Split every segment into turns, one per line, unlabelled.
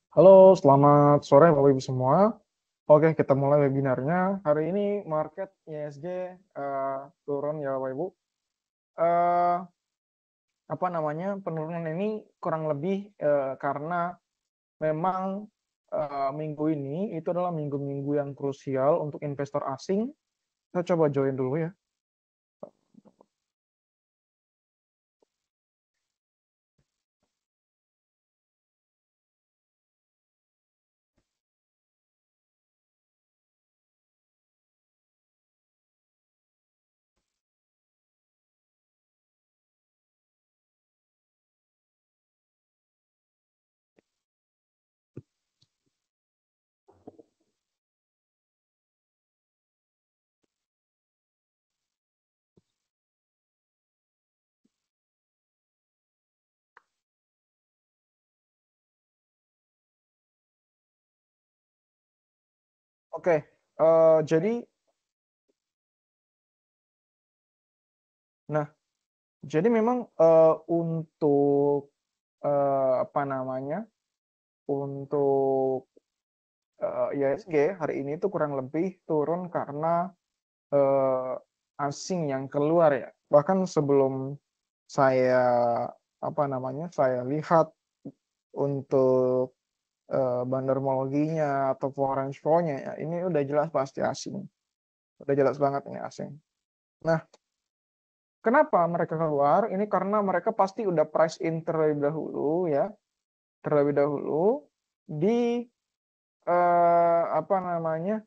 Halo, selamat sore Bapak Ibu semua. Oke, kita mulai webinarnya. Hari ini market ISG turun ya Bapak Ibu. Eh, Penurunan ini kurang lebih karena memang minggu ini itu adalah minggu-minggu yang krusial untuk investor asing. Saya coba join dulu ya. Oke, jadi, nah, jadi memang untuk apa namanya, untuk IHSG hari ini tuh kurang lebih turun karena eh, asing yang keluar ya. Bahkan sebelum saya saya lihat untuk bandarmologinya atau foreign flow-nya ya, ini udah jelas pasti asing. Udah jelas banget ini asing. Nah, kenapa mereka keluar? Ini karena mereka pasti udah price in terlebih dahulu ya, terlebih dahulu di eh, apa namanya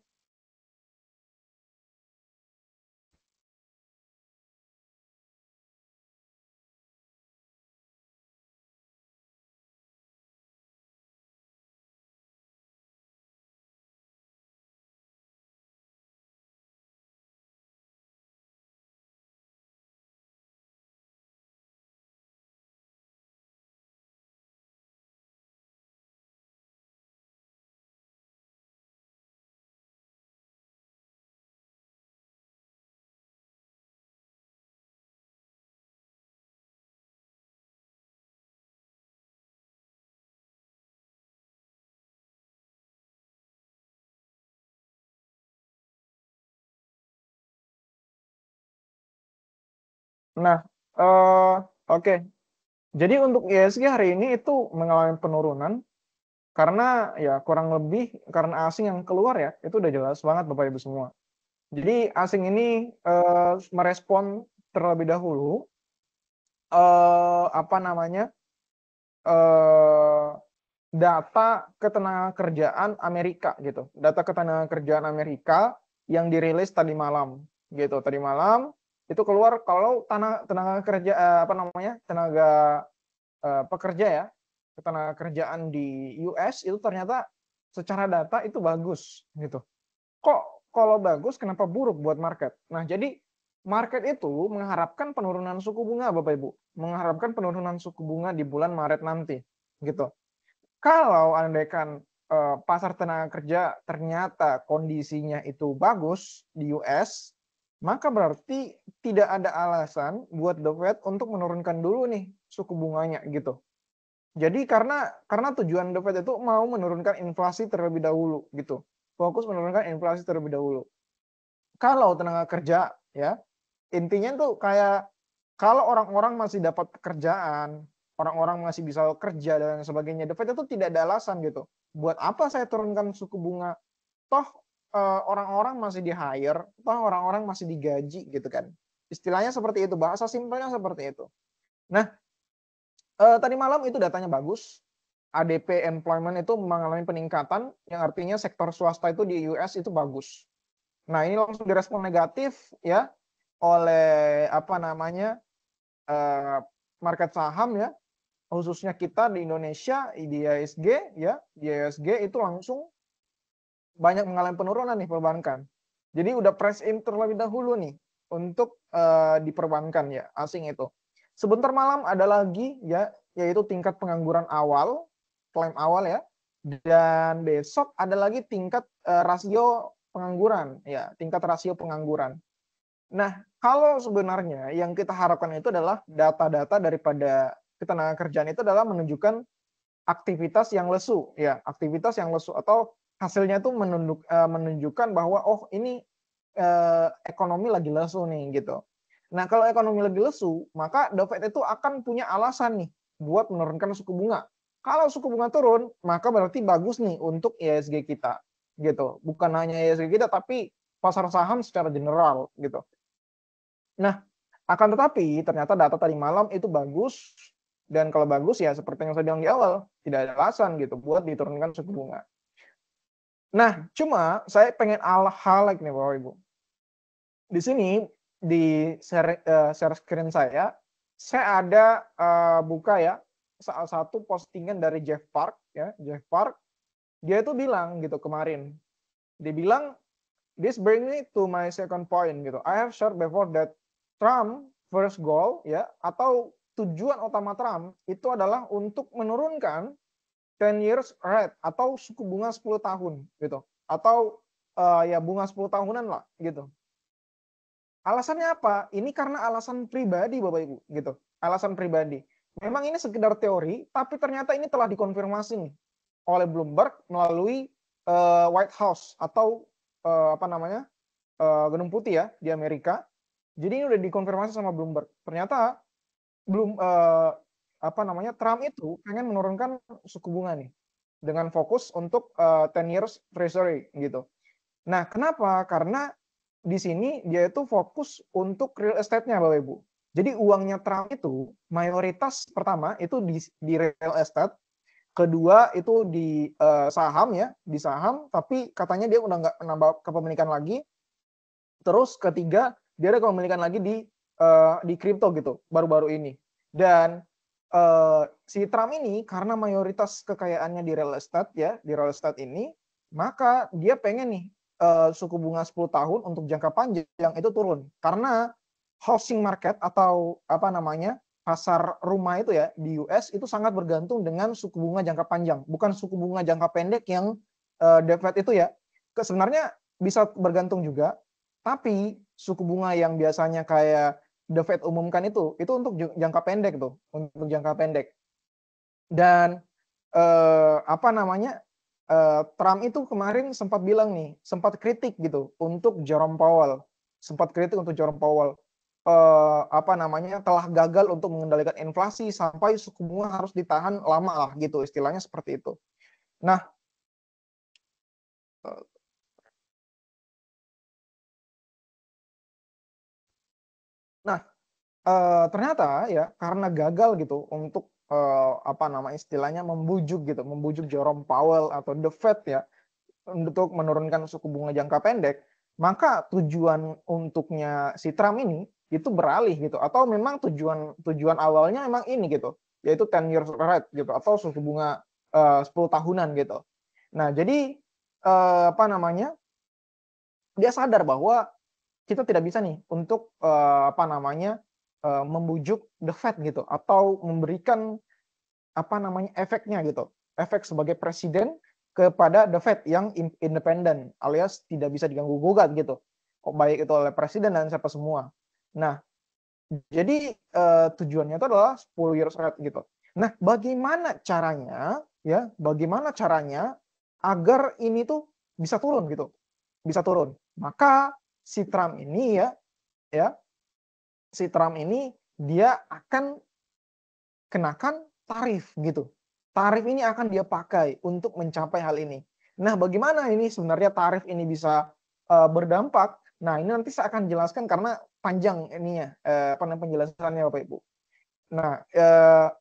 Nah, eh oke. Jadi untuk ISG hari ini itu mengalami penurunan karena ya kurang lebih karena asing yang keluar ya, itu udah jelas banget Bapak Ibu semua. Jadi asing ini merespon terlebih dahulu apa namanya eh, data ketenagakerjaan Amerika gitu. Data ketenagakerjaan Amerika yang dirilis tadi malam gitu. Tadi malam itu keluar kalau tenaga kerja tenaga pekerja ya, ketenaga kerjaan di US itu ternyata secara data itu bagus gitu. Kok kalau bagus kenapa buruk buat market? Nah, jadi market itu mengharapkan penurunan suku bunga Bapak Ibu, mengharapkan penurunan suku bunga di bulan Maret nanti gitu. Kalau andaikan pasar tenaga kerja ternyata kondisinya itu bagus di US, maka berarti tidak ada alasan buat The Fed untuk menurunkan dulu nih suku bunganya gitu. Jadi karena tujuan The Fed itu mau menurunkan inflasi terlebih dahulu gitu. Fokus menurunkan inflasi terlebih dahulu. Kalau tenaga kerja ya, intinya tuh kayak kalau orang-orang masih dapat pekerjaan, orang-orang masih bisa kerja dan sebagainya, The Fed itu tidak ada alasan gitu. Buat apa saya turunkan suku bunga? Toh orang-orang masih di hire, toh orang-orang masih digaji gitu kan. Istilahnya seperti itu, bahasa simpelnya seperti itu. Nah, tadi malam itu datanya bagus. ADP employment itu mengalami peningkatan, yang artinya sektor swasta itu di US itu bagus. Nah, ini langsung direspon negatif ya oleh eh, market saham ya, khususnya kita di Indonesia di IHSG ya, di IHSG itu langsung banyak mengalami penurunan nih perbankan. Jadi udah price in terlebih dahulu nih untuk diperbankan ya asing itu. Sebentar malam ada lagi ya, yaitu tingkat pengangguran awal, klaim awal ya. Dan besok ada lagi tingkat rasio pengangguran ya, tingkat rasio pengangguran. Nah, kalau sebenarnya yang kita harapkan itu adalah data-data daripada ketenagakerjaan itu adalah menunjukkan aktivitas yang lesu, ya, aktivitas yang lesu atau hasilnya itu menunjukkan bahwa oh ini ekonomi lagi lesu nih gitu. Nah kalau ekonomi lagi lesu, maka The Fed itu akan punya alasan nih buat menurunkan suku bunga. Kalau suku bunga turun, maka berarti bagus nih untuk IHSG kita, gitu. Bukan hanya IHSG kita, tapi pasar saham secara general, gitu. Nah, akan tetapi ternyata data tadi malam itu bagus, dan kalau bagus ya seperti yang saya bilang di awal, tidak ada alasan gitu buat diturunkan suku bunga. Nah, cuma saya pengen highlight nih Bapak Ibu. Di sini di share screen saya ada buka ya salah satu postingan dari Jeff Park ya, Jeff Park. Dia itu bilang gitu kemarin. Dia bilang this brings me to my second point gitu. I have shared before that Trump first goal ya atau tujuan utama Trump itu adalah untuk menurunkan 10 years rate atau suku bunga 10 tahun gitu. Atau ya bunga 10 tahunan lah gitu. Alasannya apa? Ini karena alasan pribadi Bapak Ibu gitu. Alasan pribadi. Memang ini sekedar teori, tapi ternyata ini telah dikonfirmasi nih oleh Bloomberg melalui White House atau apa namanya? Gedung Putih ya di Amerika. Jadi ini udah dikonfirmasi sama Bloomberg. Ternyata Trump itu pengen menurunkan suku bunga nih dengan fokus untuk 10 years treasury gitu. Nah, kenapa? Karena di sini dia itu fokus untuk real estate-nya Bapak Ibu. Jadi uangnya Trump itu mayoritas pertama itu di real estate, kedua itu di saham ya, di saham, tapi katanya dia udah nggak nambah kepemilikan lagi. Terus ketiga dia ada kepemilikan lagi di kripto gitu baru-baru ini. Dan si Trump ini karena mayoritas kekayaannya di real estate ya, di real estate ini, maka dia pengen nih suku bunga 10 tahun untuk jangka panjang itu turun. Karena housing market atau apa namanya pasar rumah itu ya di US itu sangat bergantung dengan suku bunga jangka panjang, bukan suku bunga jangka pendek yang The Fed itu ya. Sebenarnya bisa bergantung juga, tapi suku bunga yang biasanya kayak The Fed umumkan itu untuk jangka pendek tuh, untuk jangka pendek. Dan Trump itu kemarin sempat bilang nih, sempat kritik gitu untuk Jerome Powell, telah gagal untuk mengendalikan inflasi sampai suku bunga harus ditahan lama lah gitu, istilahnya seperti itu. Nah, ternyata ya karena gagal gitu untuk istilahnya membujuk Jerome Powell atau The Fed ya untuk menurunkan suku bunga jangka pendek, maka tujuan untuknya si Trump ini itu beralih gitu, atau memang tujuan awalnya memang ini gitu, yaitu 10 years rate gitu atau suku bunga 10 tahunan gitu. Nah, jadi dia sadar bahwa kita tidak bisa nih untuk membujuk The Fed gitu atau memberikan efeknya gitu, efek sebagai presiden kepada The Fed yang independen alias tidak bisa diganggu gugat gitu, baik itu oleh presiden dan siapa semua. Nah, jadi tujuannya itu adalah 10 years rate gitu. Nah, bagaimana caranya agar ini tuh bisa turun gitu, bisa turun. Maka si Trump ini dia akan kenakan tarif gitu. Tarif ini akan dia pakai untuk mencapai hal ini. Nah, bagaimana ini sebenarnya tarif ini bisa berdampak? Nah, ini nanti saya akan jelaskan karena panjang ininya penjelasannya Bapak Ibu. Nah,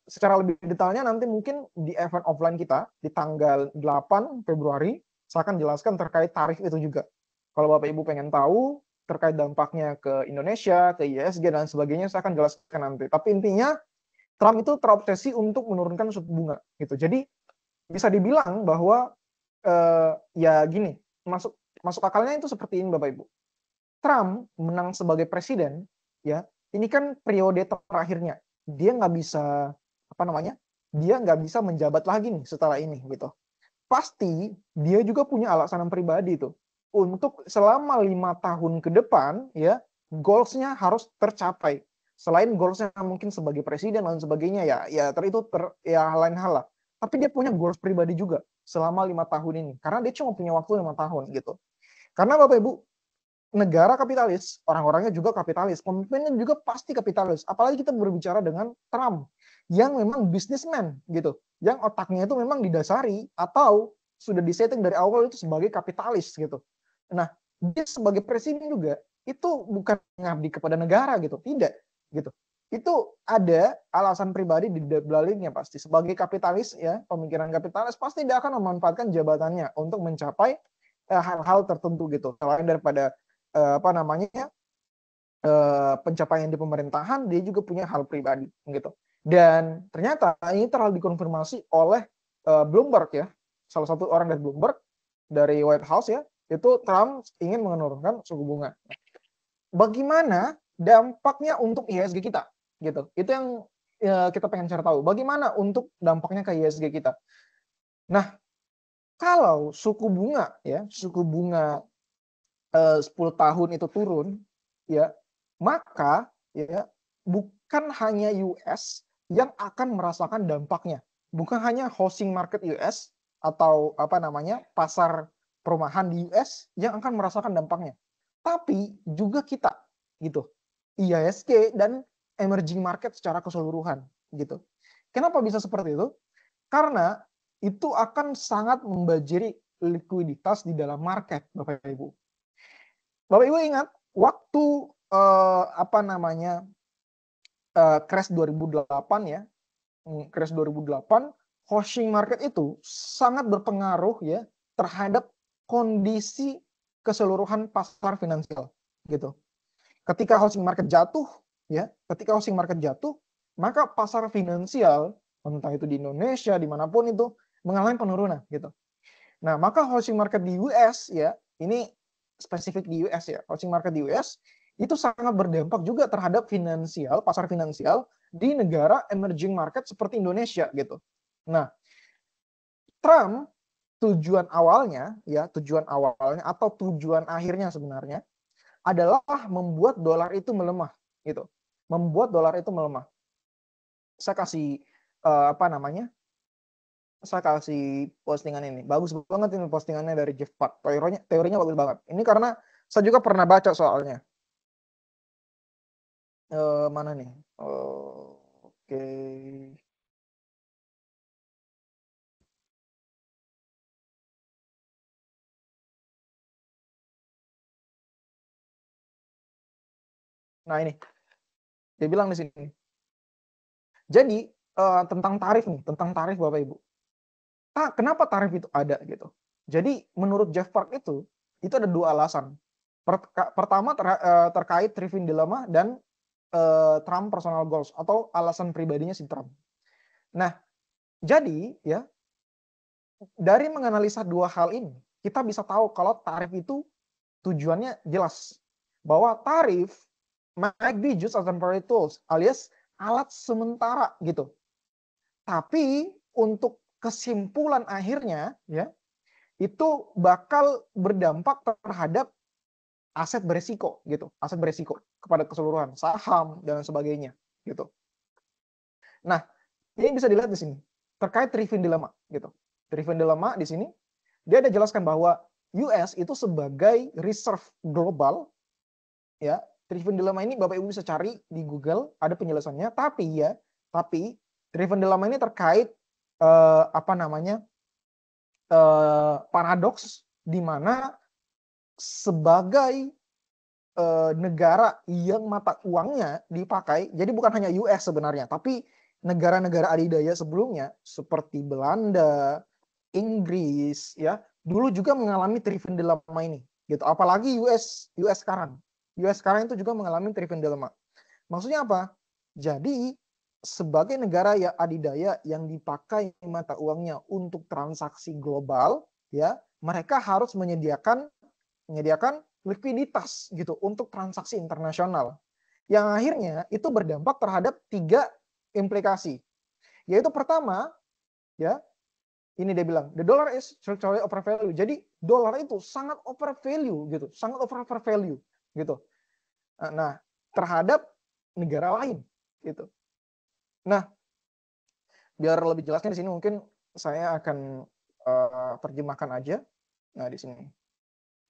secara lebih detailnya nanti mungkin di event offline kita di tanggal 8 Februari saya akan jelaskan terkait tarif itu juga. Kalau Bapak Ibu pengen tahu terkait dampaknya ke Indonesia, ke IHSG dan sebagainya, saya akan jelaskan nanti. Tapi intinya Trump itu terobsesi untuk menurunkan suku bunga gitu. Jadi bisa dibilang bahwa ya gini, masuk akalnya itu seperti ini Bapak Ibu. Trump menang sebagai presiden ya, ini kan periode terakhirnya. Dia nggak bisa dia nggak bisa menjabat lagi nih setelah ini gitu. Pasti dia juga punya alasan pribadi tuh untuk selama 5 tahun ke depan ya goals-nya harus tercapai. Selain goals-nya mungkin sebagai presiden dan sebagainya ya lain hal lah. tapi dia punya goals pribadi juga selama 5 tahun ini. Karena dia cuma punya waktu 5 tahun gitu. Karena Bapak Ibu, negara kapitalis, orang-orangnya juga kapitalis, pemimpinnya juga pasti kapitalis. Apalagi kita berbicara dengan Trump yang memang bisnismen gitu, yang otaknya itu memang didasari atau sudah disetting dari awal itu sebagai kapitalis gitu. Nah, dia sebagai presiden juga itu bukan mengabdi kepada negara gitu, tidak gitu. Itu ada alasan pribadi di baliknya pasti. Sebagai kapitalis ya, pemikiran kapitalis pasti dia akan memanfaatkan jabatannya untuk mencapai hal-hal tertentu gitu. Selain daripada pencapaian di pemerintahan, dia juga punya hal pribadi gitu. Dan ternyata ini telah dikonfirmasi oleh Bloomberg ya, salah satu orang dari Bloomberg dari White House ya, itu Trump ingin menurunkan suku bunga. Bagaimana dampaknya untuk IHSG kita gitu? Itu yang kita pengen cari tahu. Bagaimana untuk dampaknya ke IHSG kita? Nah, kalau suku bunga ya, suku bunga 10 tahun itu turun ya, maka ya bukan hanya US yang akan merasakan dampaknya. Bukan hanya housing market US atau pasar perumahan di US yang akan merasakan dampaknya. Tapi juga kita gitu. IHSG dan emerging market secara keseluruhan gitu. Kenapa bisa seperti itu? Karena itu akan sangat membajiri likuiditas di dalam market, Bapak Ibu. Bapak Ibu ingat waktu crash 2008 ya, crash 2008, housing market itu sangat berpengaruh ya terhadap kondisi keseluruhan pasar finansial gitu. Ketika housing market jatuh ya, maka pasar finansial entah itu di Indonesia dimanapun itu mengalami penurunan gitu. Nah, maka housing market di US ya, ini spesifik di US ya, housing market di US itu sangat berdampak juga terhadap finansial, pasar finansial di negara emerging market seperti Indonesia gitu. Nah, Trump tujuan awalnya atau tujuan akhirnya sebenarnya adalah membuat dolar itu melemah gitu. Membuat dolar itu melemah. Saya kasih saya kasih postingan ini. Bagus banget ini postingannya dari Jeff Park. Teorinya bagus banget. Ini karena saya juga pernah baca soalnya. Mana nih? Oke. Nah ini, dia bilang di sini. Jadi tentang tarif nih, tentang tarif Bapak Ibu. Kenapa tarif itu ada gitu? Jadi menurut Jeff Park itu ada dua alasan. Pertama terkait Triffin Dilemma dan Trump personal goals atau alasan pribadinya si Trump. Nah, jadi ya dari menganalisa dua hal ini, kita bisa tahu kalau tarif itu tujuannya jelas. Bahwa tarif might be just as temporary tools, alias alat sementara gitu. Tapi untuk kesimpulan akhirnya ya itu bakal berdampak terhadap aset beresiko gitu, aset beresiko kepada keseluruhan, saham dan sebagainya gitu. Nah, ini bisa dilihat di sini terkait Triffin Dilemma gitu. Triffin Dilemma di sini dia ada jelaskan bahwa US itu sebagai reserve global ya. Triffin Dilemma ini Bapak Ibu bisa cari di Google, ada penjelasannya, tapi Triffin Dilemma ini terkait paradoks di mana sebagai negara yang mata uangnya dipakai, jadi bukan hanya US sebenarnya, tapi negara-negara adidaya sebelumnya seperti Belanda, Inggris, ya dulu juga mengalami Triffin Dilemma ini, gitu. Apalagi US sekarang itu juga mengalami Triffin Dilemma. Maksudnya apa? Jadi sebagai negara ya adidaya yang dipakai mata uangnya untuk transaksi global, ya mereka harus menyediakan likuiditas gitu untuk transaksi internasional. Yang akhirnya itu berdampak terhadap 3 implikasi. Yaitu pertama, ya, ini dia bilang, the dollar is structurally overvalued. Jadi dolar itu sangat overvalue gitu, sangat overvalue gitu. Nah, terhadap negara lain gitu. Nah, biar lebih jelasnya di sini mungkin saya akan terjemahkan aja. Nah, di sini.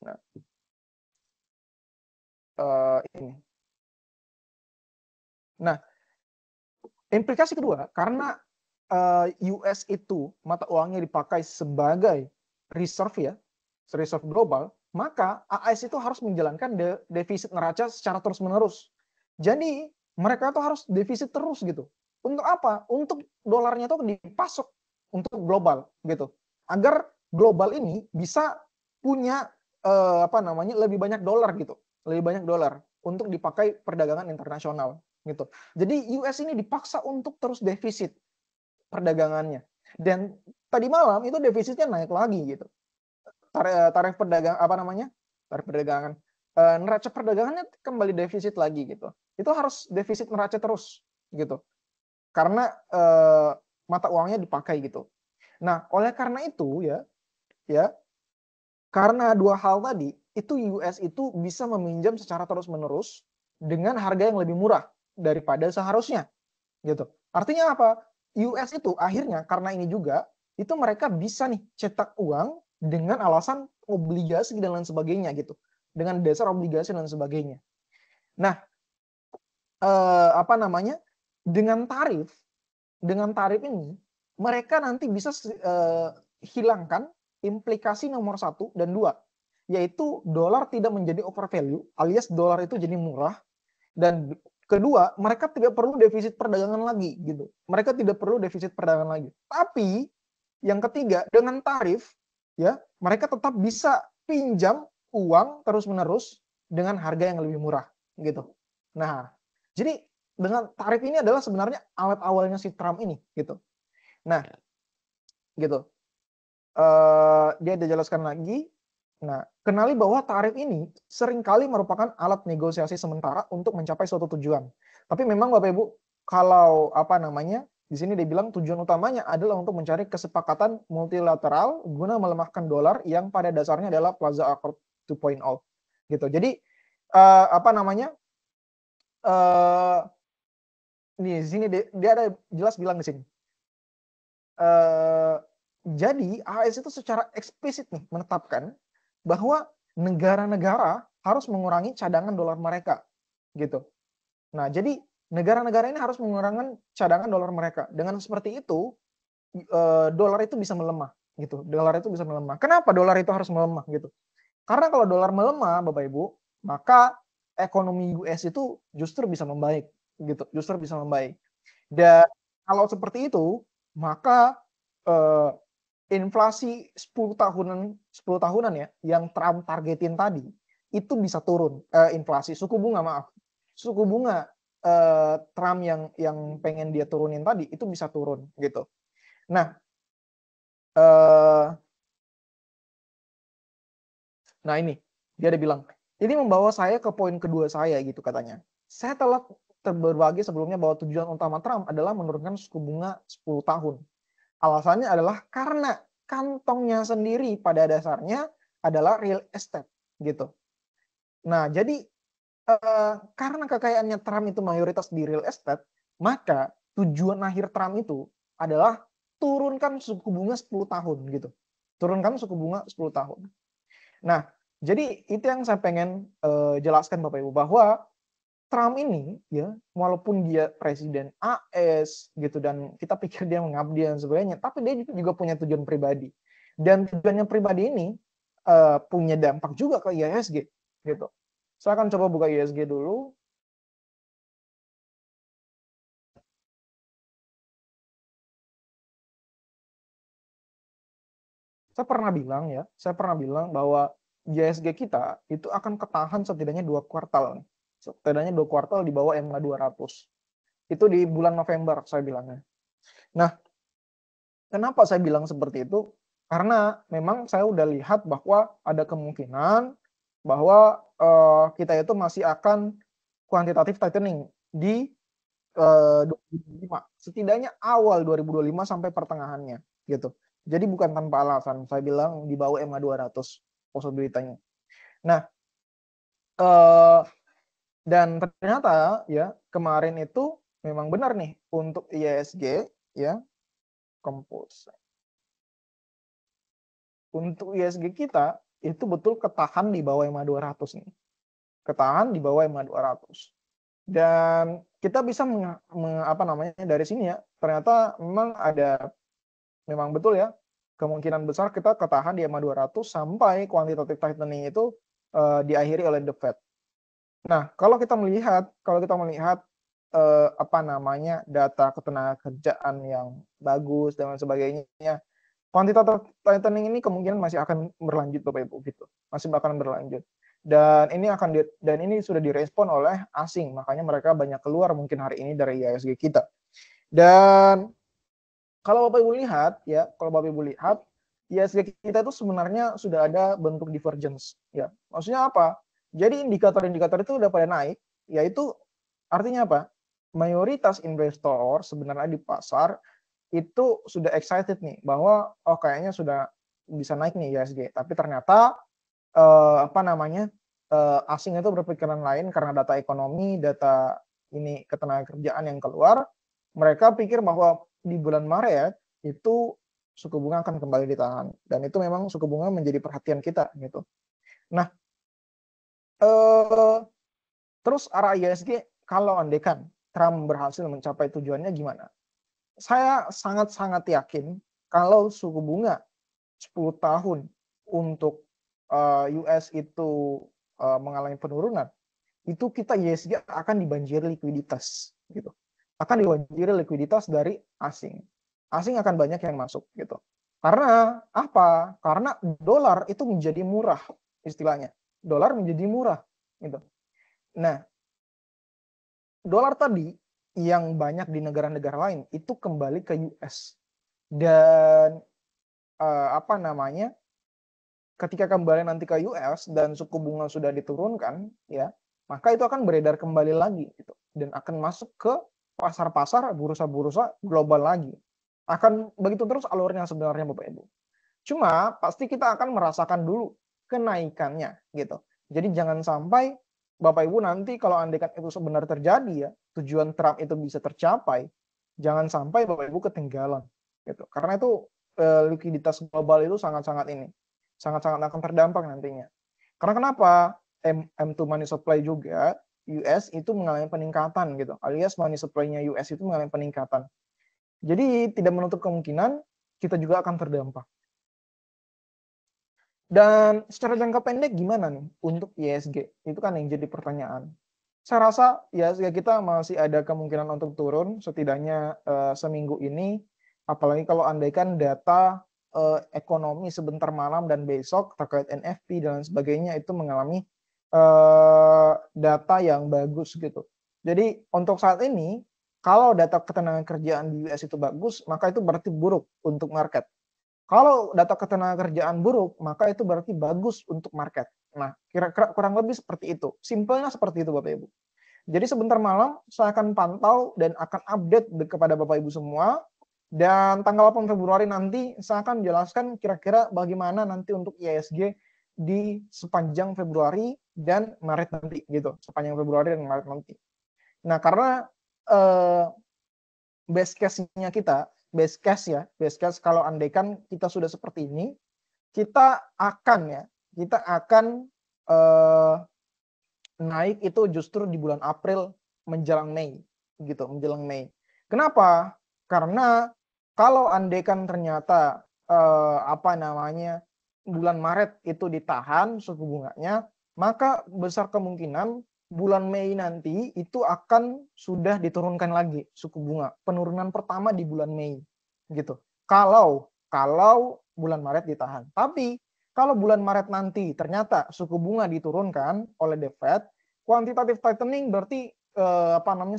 Nah, ini. Nah, implikasi kedua, karena US itu mata uangnya dipakai sebagai reserve ya, reserve global, maka AS itu harus menjalankan defisit neraca secara terus-menerus. Jadi mereka tuh harus defisit terus gitu. Untuk apa? Untuk dolarnya tuh dipasok untuk global gitu. Agar global ini bisa punya lebih banyak dolar gitu. Lebih banyak dolar untuk dipakai perdagangan internasional gitu. Jadi US ini dipaksa untuk terus defisit perdagangannya. Dan tadi malam itu defisitnya naik lagi gitu. Tarif perdagangan Tarif perdagangan neraca perdagangannya kembali defisit lagi gitu. Itu harus defisit neraca terus gitu. Karena mata uangnya dipakai gitu. Nah, oleh karena itu ya karena dua hal tadi, itu US itu bisa meminjam secara terus-menerus dengan harga yang lebih murah daripada seharusnya gitu. Artinya apa? US itu akhirnya karena ini juga itu mereka bisa nih cetak uang dengan alasan obligasi dan lain sebagainya gitu. Dengan dasar obligasi dan sebagainya. Nah, dengan tarif ini mereka nanti bisa hilangkan implikasi nomor 1 dan 2, yaitu dolar tidak menjadi overvalue alias dolar itu jadi murah, dan kedua, mereka tidak perlu defisit perdagangan lagi gitu. Mereka tidak perlu defisit perdagangan lagi. Tapi yang ketiga, dengan tarif ya, mereka tetap bisa pinjam uang terus-menerus dengan harga yang lebih murah gitu. Nah, jadi dengan tarif ini adalah sebenarnya awet awalnya si Trump ini gitu. Nah, gitu. Dia dijelaskan lagi. Nah, kenali bahwa tarif ini seringkali merupakan alat negosiasi sementara untuk mencapai suatu tujuan. Tapi memang Bapak Ibu, kalau di sini dibilang tujuan utamanya adalah untuk mencari kesepakatan multilateral guna melemahkan dolar yang pada dasarnya adalah Plaza Accord 2.0. Gitu. Jadi di sini dia ada jelas bilang di sini. Jadi AS itu secara eksplisit nih menetapkan bahwa negara-negara harus mengurangi cadangan dolar mereka gitu. Nah, jadi negara-negara ini harus mengurangi cadangan dolar mereka. Dengan seperti itu dolar itu bisa melemah gitu. Dolar itu bisa melemah. Kenapa dolar itu harus melemah gitu? Karena kalau dolar melemah Bapak Ibu, maka ekonomi US itu justru bisa membaik gitu. Justru bisa membaik. Dan kalau seperti itu, maka inflasi 10 tahunan ya yang Trump targetin tadi itu bisa turun. Inflasi suku bunga Trump yang pengen dia turunin tadi itu bisa turun gitu. Nah, ini dia ada bilang, ini membawa saya ke poin kedua saya gitu katanya. Saya telah berbagi sebelumnya bahwa tujuan utama Trump adalah menurunkan suku bunga 10 tahun. Alasannya adalah karena kantongnya sendiri pada dasarnya adalah real estate gitu. Nah, jadi karena kekayaannya Trump itu mayoritas di real estate, maka tujuan akhir Trump itu adalah turunkan suku bunga 10 tahun gitu. Turunkan suku bunga 10 tahun. Nah, jadi itu yang saya pengen jelaskan Bapak Ibu, bahwa Trump ini ya, walaupun dia presiden AS gitu dan kita pikir dia mengabdi dan sebagainya, tapi dia juga punya tujuan pribadi. Dan tujuannya pribadi ini punya dampak juga ke IHSG gitu. Saya akan coba buka IHSG dulu. Saya pernah bilang bahwa IHSG kita itu akan ketahan setidaknya 2 kuartal. Setidaknya 2 kuartal di bawah MA 200. Itu di bulan November saya bilangnya. Nah, kenapa saya bilang seperti itu? Karena memang saya udah lihat bahwa ada kemungkinan bahwa kita itu masih akan kuantitatif tightening di 2025. Setidaknya awal 2025 sampai pertengahannya gitu. Jadi bukan tanpa alasan saya bilang di bawah MA 200 possibility-nya. Nah, dan ternyata ya kemarin itu memang benar nih untuk IHSG ya, Compose. untuk ISG kita itu betul ketahan di bawah EMA 200 nih. Ketahan di bawah EMA 200. Dan kita bisa dari sini ya, ternyata memang betul ya, kemungkinan besar kita ketahan di EMA 200 sampai quantitative tightening itu diakhiri oleh the Fed. Nah, kalau kita melihat data ketenagakerjaan yang bagus dan sebagainya, quantitative tightening ini kemungkinan masih akan berlanjut Bapak Ibu gitu. Masih akan berlanjut. Dan ini sudah direspon oleh asing, makanya mereka banyak keluar mungkin hari ini dari IHSG kita. Dan kalau Bapak Ibu lihat IHSG kita itu sebenarnya sudah ada bentuk divergence ya. Maksudnya apa? Jadi indikator-indikator itu udah pada naik, yaitu artinya apa? Mayoritas investor sebenarnya di pasar itu sudah excited nih bahwa kayaknya sudah bisa naik nih IHSG. Tapi ternyata asing itu berpikiran lain karena data ekonomi, data ini ketenagakerjaan yang keluar. Mereka pikir bahwa di bulan Maret itu suku bunga akan kembali ditahan, dan itu memang suku bunga menjadi perhatian kita gitu. Nah, terus arah IHSG kalau andaikan Trump berhasil mencapai tujuannya gimana? Saya sangat-sangat yakin kalau suku bunga 10 tahun untuk US itu mengalami penurunan, itu kita IHSG akan dibanjiri likuiditas gitu. Akan dibanjiri likuiditas dari asing. Asing akan banyak yang masuk gitu. Karena apa? Karena dolar itu menjadi murah istilahnya. Dolar menjadi murah gitu. Nah, dolar tadi yang banyak di negara-negara lain itu kembali ke US. Dan ketika kembali nanti ke US dan suku bunga sudah diturunkan ya, maka itu akan beredar kembali lagi gitu, dan akan masuk ke pasar-pasar, bursa-bursa global lagi. Akan begitu terus alurnya sebenarnya Bapak Ibu. Cuma pasti kita akan merasakan dulu kenaikannya gitu. Jadi jangan sampai Bapak Ibu nanti kalau andaikan itu sebenarnya terjadi ya, tujuan Trump itu bisa tercapai, jangan sampai Bapak Ibu ketinggalan gitu. Karena itu likuiditas global itu sangat-sangat akan terdampak nantinya. Karena kenapa? M2 money supply juga US itu mengalami peningkatan gitu, alias money supply-nya US itu mengalami peningkatan. Jadi tidak menutup kemungkinan kita juga akan terdampak. Dan secara jangka pendek gimana nih untuk IHSG? Itu kan yang jadi pertanyaan. Saya rasa IHSG kita masih ada kemungkinan untuk turun setidaknya seminggu ini, apalagi kalau andaikan data ekonomi sebentar malam dan besok terkait NFP dan sebagainya itu mengalami data yang bagus gitu. Jadi untuk saat ini kalau data ketenagakerjaan di US itu bagus, maka itu berarti buruk untuk market. Kalau data ketenagakerjaan buruk, maka itu berarti bagus untuk market. Nah, kira-kira kurang lebih seperti itu. Simpelnya seperti itu Bapak Ibu. Jadi sebentar malam saya akan pantau dan akan update kepada Bapak Ibu semua. Dan tanggal 8 Februari nanti saya akan jelaskan kira-kira bagaimana nanti untuk IHSG di sepanjang Februari dan Maret nanti gitu. Sepanjang Februari dan Maret nanti. Nah, karena base case kalau andaikan kita sudah seperti ini, kita akan naik itu justru di bulan April menjelang Mei gitu, menjelang Mei. Kenapa? Karena kalau andaikan ternyata bulan Maret itu ditahan suku bunganya, maka besar kemungkinan bulan Mei nanti itu akan sudah diturunkan lagi suku bunga. Penurunan pertama di bulan Mei gitu. Kalau bulan Maret ditahan. Tapi kalau bulan Maret nanti ternyata suku bunga diturunkan oleh The Fed, quantitative tightening berarti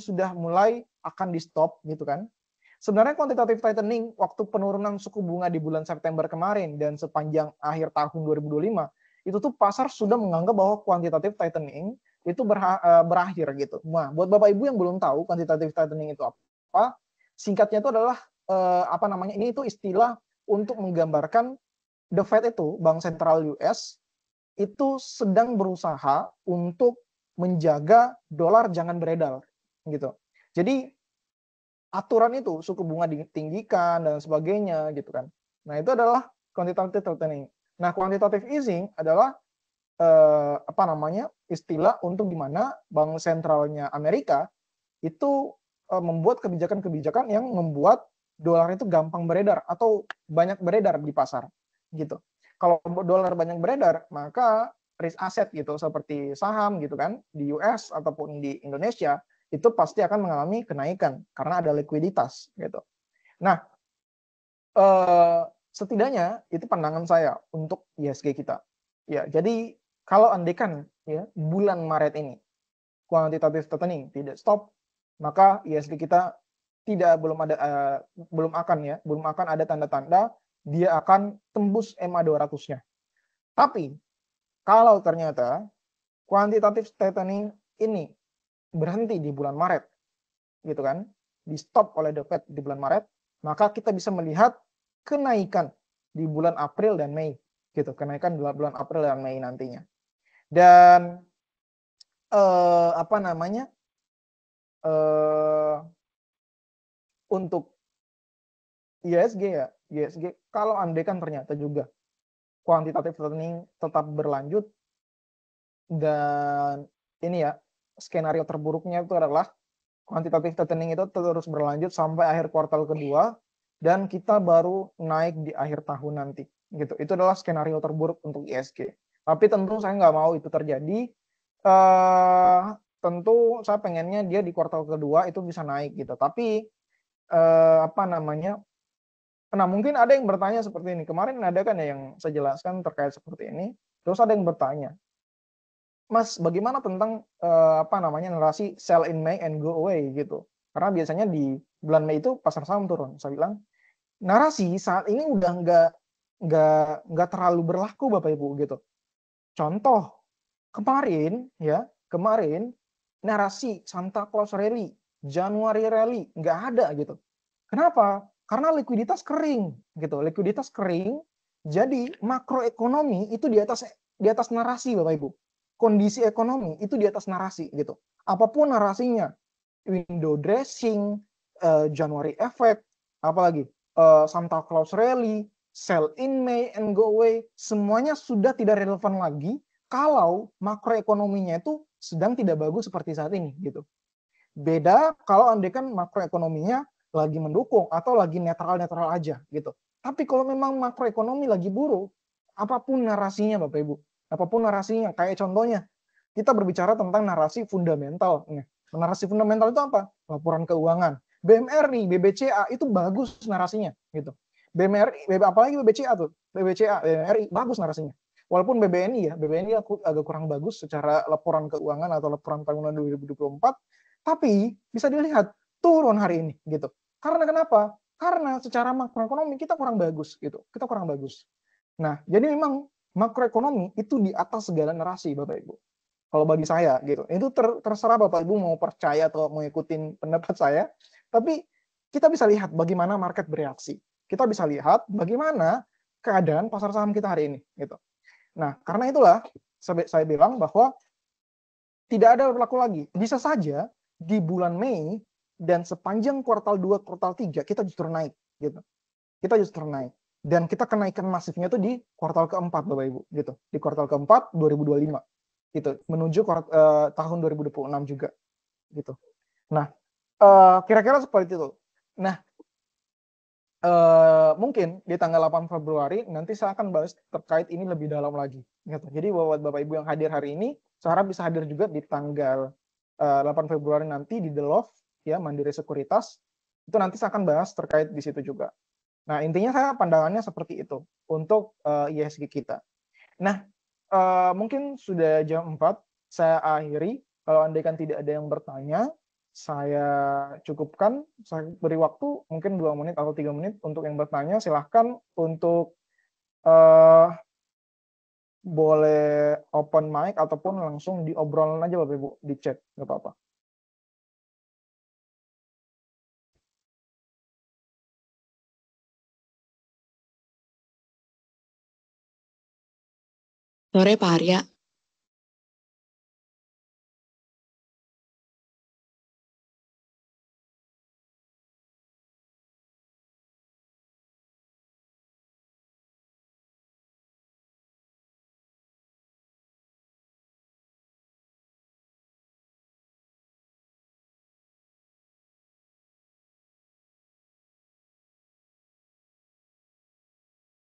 sudah mulai akan di stop gitu kan. Sebenarnya quantitative tightening waktu penurunan suku bunga di bulan September kemarin dan sepanjang akhir tahun 2025 itu tuh pasar sudah menganggap bahwa quantitative tightening itu berakhir gitu. Nah, buat Bapak Ibu yang belum tahu quantitative tightening itu apa, singkatnya itu adalah ini itu istilah untuk menggambarkan The Fed itu, Bank Sentral US, itu sedang berusaha untuk menjaga dolar jangan beredar gitu. Jadi aturan itu suku bunga ditinggikan dan sebagainya gitu kan. Nah, itu adalah quantitative tightening. Nah, quantitative easing adalah istilah untuk di mana bank sentralnya Amerika itu membuat kebijakan-kebijakan yang membuat dolar itu gampang beredar atau banyak beredar di pasar gitu. Kalau dolar banyak beredar, maka risk aset gitu seperti saham gitu kan di US ataupun di Indonesia itu pasti akan mengalami kenaikan karena ada likuiditas gitu. Nah, setidaknya itu pandangan saya untuk ISG kita. Ya, jadi kalau andaikan ya bulan Maret ini quantitative tightening tidak stop, maka ISG kita belum akan ada tanda-tanda dia akan tembus EMA 200-nya. Tapi kalau ternyata quantitative tightening ini berhenti di bulan Maret, gitu kan, di stop oleh The Fed di bulan Maret, maka kita bisa melihat kenaikan di bulan April dan Mei, gitu, kenaikan di bulan April dan Mei nantinya. Dan untuk ISG ya, ISG kalau andaikan ternyata juga quantitative tightening tetap berlanjut dan ini ya skenario terburuknya itu adalah quantitative tightening itu terus berlanjut sampai akhir kuartal kedua dan kita baru naik di akhir tahun nanti gitu. Itu adalah skenario terburuk untuk ISG. Tapi tentu saya nggak mau itu terjadi. Tentu saya pengennya dia di kuartal kedua itu bisa naik gitu. Tapi nah mungkin ada yang bertanya seperti ini. Kemarin ada kan ya yang saya jelaskan terkait seperti ini. Terus ada yang bertanya, Mas, bagaimana tentang narasi sell in May and go away gitu? Karena biasanya di bulan Mei itu pasar saham turun. Saya bilang narasi saat ini udah nggak terlalu berlaku Bapak Ibu gitu. Contoh kemarin narasi Santa Claus Rally, Januari Rally nggak ada gitu. Kenapa? Karena likuiditas kering gitu. Likuiditas kering, jadi makroekonomi itu di atas narasi Bapak Ibu. Kondisi ekonomi itu di atas narasi gitu. Apapun narasinya, window dressing, January effect, apalagi Santa Claus Rally, sell in May and go away, semuanya sudah tidak relevan lagi kalau makroekonominya itu sedang tidak bagus seperti saat ini gitu. Beda kalau andaikan makroekonominya lagi mendukung atau lagi netral-netral aja gitu. Tapi kalau memang makroekonomi lagi buruk, apapun narasinya Bapak Ibu, apapun narasinya, kayak contohnya kita berbicara tentang narasi fundamental. Narasi fundamental itu apa? Laporan keuangan. BMRI, BBCA itu bagus narasinya gitu. BMRI, apalagi BBCA tuh, BBCA, BMRI bagus narasinya. Walaupun BBNI agak kurang bagus secara laporan keuangan atau laporan tahunan 2024, tapi bisa dilihat turun hari ini gitu. Karena kenapa? Karena secara makroekonomi kita kurang bagus gitu. Kita kurang bagus. Nah, jadi memang makroekonomi itu di atas segala narasi Bapak Ibu. Kalau bagi saya gitu. Itu terserah Bapak Ibu mau percaya atau mau ikutin pendapat saya, tapi kita bisa lihat bagaimana market bereaksi. Kita bisa lihat bagaimana keadaan pasar saham kita hari ini gitu. Nah, karena itulah saya bilang bahwa tidak ada berlaku lagi. Bisa saja di bulan Mei dan sepanjang kuartal 2, kuartal 3 kita justru naik gitu. Kita justru naik. Dan kita kenaikan masifnya itu di kuartal keempat Bapak Ibu gitu. Di kuartal keempat 2025 gitu, menuju tahun 2026 juga gitu. Nah, kira-kira seperti itu. Nah, mungkin di tanggal 8 Februari nanti saya akan bahas terkait ini lebih dalam lagi gitu. Jadi buat Bapak Ibu yang hadir hari ini, saya harap bisa hadir juga di tanggal 8 Februari nanti di The Loft ya, Mandiri Sekuritas. Itu nanti saya akan bahas terkait di situ juga. Nah, intinya saya pandangannya seperti itu untuk ISG kita. Nah, mungkin sudah jam 4, saya akhiri. Kalau andaikan tidak ada yang bertanya, saya cukupkan. Saya beri waktu mungkin 2 menit atau 3 menit untuk yang bertanya. Silahkan untuk boleh open mic ataupun langsung diobrolin aja Bapak Ibu di chat, nggak apa-apa.
Sore Pak Arya.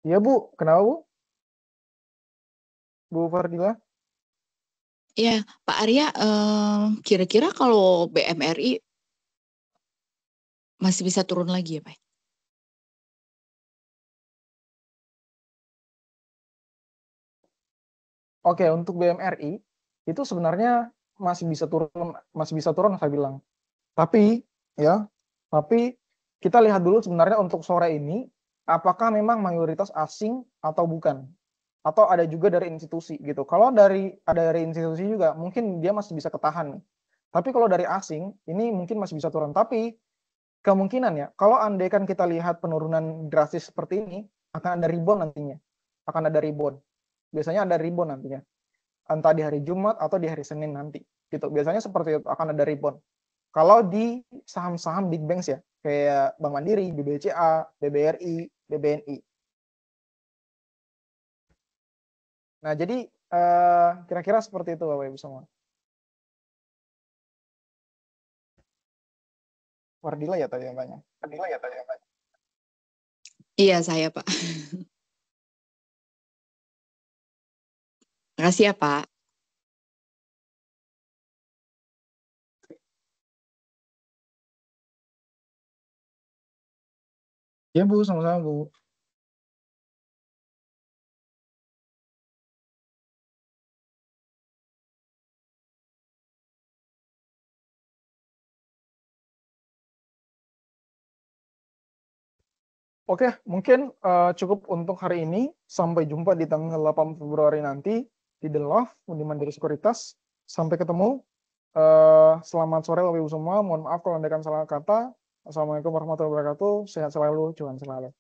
Iya Bu, kenapa Bu? Bu Fardila?
Ya, Pak Arya, kira-kira kalau BMRI masih bisa turun lagi ya, Pak?
Oke, untuk BMRI itu sebenarnya masih bisa turun saya bilang. Tapi ya, tapi kita lihat dulu sebenarnya untuk sore ini apakah memang mayoritas asing atau bukan? Atau ada juga dari institusi gitu. Kalau ada dari institusi juga mungkin dia masih bisa ketahan nih. Tapi kalau dari asing ini mungkin masih bisa turun. Tapi kemungkinan ya, kalau andaikan kita lihat penurunan drastis seperti ini akan ada rebound nantinya. Akan ada rebound. Biasanya ada rebound nantinya entah di hari Jumat atau di hari Senin nanti gitu. Biasanya seperti itu akan ada rebound. Kalau di saham-saham big banks ya, kayak Bank Mandiri, BBCA, BBRI, BBNI. Nah, jadi kira-kira seperti itu Bapak Ibu semua. Wardila ya tadi yang tanya. Wardila ya tadi yang tanya.
Iya, saya, Pak. Makasih ya, Pak.
Ya Bu, sama-sama Bu. Oke, mungkin cukup untuk hari ini. Sampai jumpa di tanggal 8 Februari nanti di The Love, di Mandiri Sekuritas. Sampai ketemu. Selamat sore Bapak Ibu semua. Mohon maaf kalau ada salah kata. Assalamualaikum warahmatullahi wabarakatuh. Sehat selalu, cuan selalu.